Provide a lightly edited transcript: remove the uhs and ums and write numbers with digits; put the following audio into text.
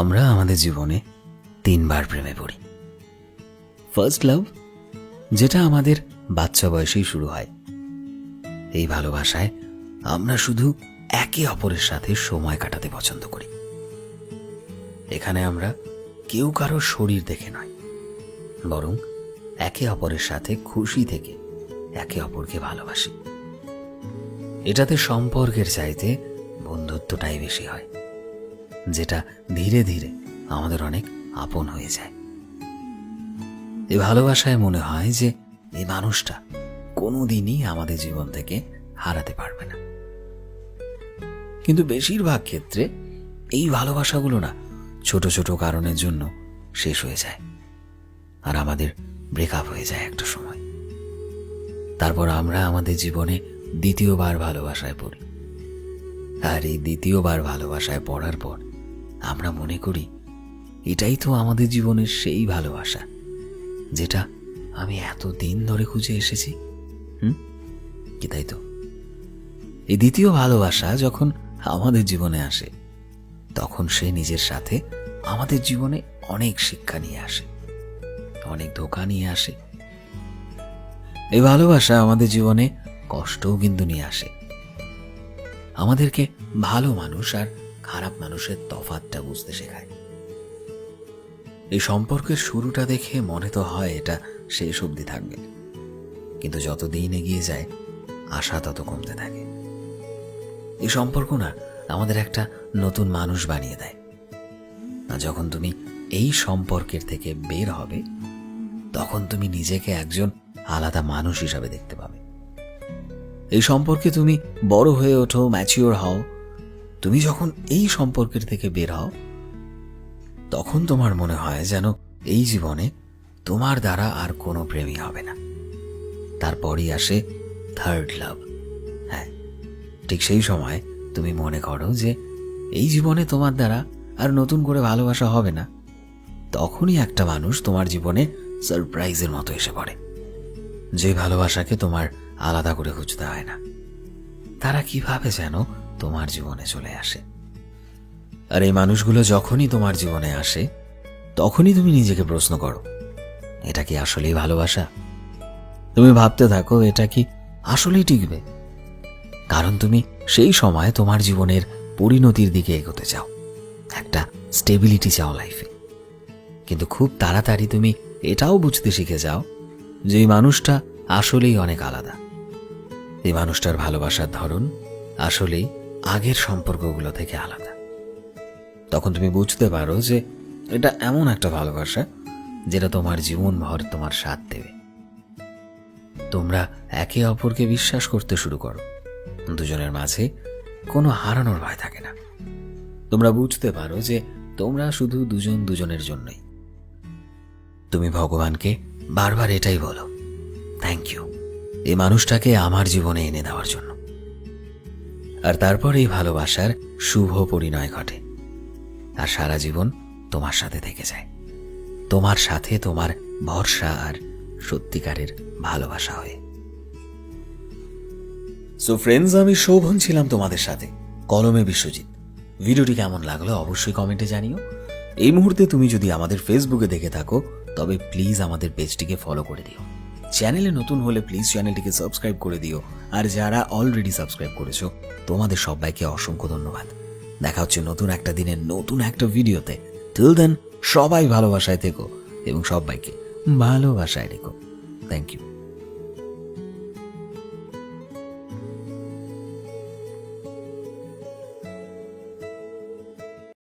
আমরা আমাদের জীবনে 3 বার প্রেমে পড়ি। ফার্স্ট লাভ, যেটা আমাদের বাচ্চা বয়সেই শুরু হয়। এই ভালোবাসায় আমরা শুধু একে অপরের সাথে সময় কাটাতে পছন্দ করি। এখানে আমরা কেউ কারো শরীর দেখে নয়, বরং একে অপরের সাথে খুশি থেকে একে অপরকে ভালোবাসি। এটাতে সম্পর্কের চাইতে বন্ধুত্বটাই বেশি হয়, যেটা ধীরে ধীরে আমাদের অনেক আপন হয়ে যায়। এই ভালোবাসায় মনে হয় যে এই মানুষটা কোনোদিনই আমাদের জীবন থেকে হারাতে পারবে না। কিন্তু বেশিরভাগ ক্ষেত্রে এই ভালোবাসাগুলো না ছোট ছোট কারণের জন্য শেষ হয়ে যায়, আর আমাদের ব্রেকআপ হয়ে যায় একটা সময়। তারপর আমরা আমাদের জীবনে দ্বিতীয়বার ভালোবাসায় পড়ি, আর এই দ্বিতীয়বার ভালোবাসায় পড়ার পর আমরা মনে করি এটাই তো আমাদের জীবনের সেই ভালোবাসা যেটা আমি এতদিন ধরে খুঁজে এসেছি। কি তাই তো? এই দ্বিতীয় ভালোবাসা যখন আমাদের জীবনে আসে, তখন সে নিজের সাথে আমাদের জীবনে অনেক শিক্ষা নিয়ে আসে, অনেক ধোঁকা নিয়ে আসে। এই ভালোবাসা আমাদের জীবনে কষ্টও কিন্তু নিয়ে আসে, আমাদেরকে ভালো মানুষ আর খারাপ মানুষের তফাৎটা বুঝতে শেখায়। এই সম্পর্কের শুরুটা দেখে মনে তো হয় এটা শেষ অবধি থাকবে, কিন্তু যত দিন এগিয়ে যায় আশা তত কমতে থাকে। এই সম্পর্ক না আমাদের একটা নতুন মানুষ বানিয়ে দেয়। আর যখন তুমি এই সম্পর্কের থেকে বের হবে, তখন তুমি নিজেকে একজন আলাদা মানুষ হিসাবে দেখতে পাবে। এই সম্পর্কে তুমি বড় হয়ে ওঠো, ম্যাচিওর হও। তুমি যখন এই সম্পর্কের থেকে বের হও, তখন তোমার মনে হয় যেন এই জীবনে তোমার দ্বারা আর কোনো প্রেমই হবে না। তারপরই আসে থার্ড লাভ। হ্যাঁ, ঠিক সেই সময় তুমি মনে করো যে এই জীবনে তোমার দ্বারা আর নতুন করে ভালোবাসা হবে না। তখনই একটা মানুষ তোমার জীবনে সারপ্রাইজের মতো এসে পড়ে, যে ভালোবাসাকে তোমার আলাদা করে খুঁজতে হয় না। তারা কিভাবে যেন তোমার জীবনে চলে আসে। আর এই মানুষগুলো যখনই তোমার জীবনে আসে, তখনই তুমি নিজেকে প্রশ্ন করো, এটা কি আসলেই ভালোবাসা? তুমি ভাবতে থাকো এটা কি আসলেই টিকবে, কারণ তুমি সেই সময় তোমার জীবনের পরিণতির দিকে এগোতে চাও, একটা স্টেবিলিটি চাও লাইফে। কিন্তু খুব তাড়াতাড়ি তুমি এটাও বুঝতে শিখে যাও যে এই মানুষটা আসলেই অনেক আলাদা। এই মানুষটার ভালোবাসার ধরন আসলেই আগের সম্পর্কগুলো থেকে আলাদা। তখন তুমি বুঝতে পারো যে এটা এমন একটা ভালোবাসা যেটা তোমার জীবনভর তোমার সাথ দেবে। তোমরা একে অপরকে বিশ্বাস করতে শুরু করো, দুজনের মাঝে কোনো হারানোর ভয় থাকে না। তোমরা বুঝতে পারো যে তোমরা শুধু দুজন দুজনের জন্যই। তুমি ভগবানকে বারবার এটাই বলো, থ্যাংক ইউ এই মানুষটাকে আমার জীবনে এনে দেওয়ার জন্য। আর তারপর এই ভালোবাসার শুভ পরিণয় ঘটে, আর সারা জীবন তোমার সাথে থেকে যায়, তোমার সাথে তোমার ভরসা আর সত্যিকারের ভালোবাসা হয়ে। সো ফ্রেন্ডস, আমি শোভন ছিলাম তোমাদের সাথে, কলমে বিশ্বজিৎ। ভিডিওটি কেমন লাগলো অবশ্যই কমেন্টে জানিও। এই মুহূর্তে তুমি যদি আমাদের ফেসবুকে দেখে থাকো, তবে প্লিজ আমাদের পেজটিকে ফলো করে দিও। চ্যানেলে নতুন হলে প্লিজ চ্যানেলটিকে সাবস্ক্রাইব করে দিও, আর যারা অলরেডি সাবস্ক্রাইব করেছো তোমাদের সবাইকে অসংখ্য ধন্যবাদ। দেখা হচ্ছে নতুন একটা দিনের নতুন একটা ভিডিওতে। টিল দেন সবাই ভালোবাসায় থেকো এবং সবাইকে ভালোবাসায় রেখো। Thank you.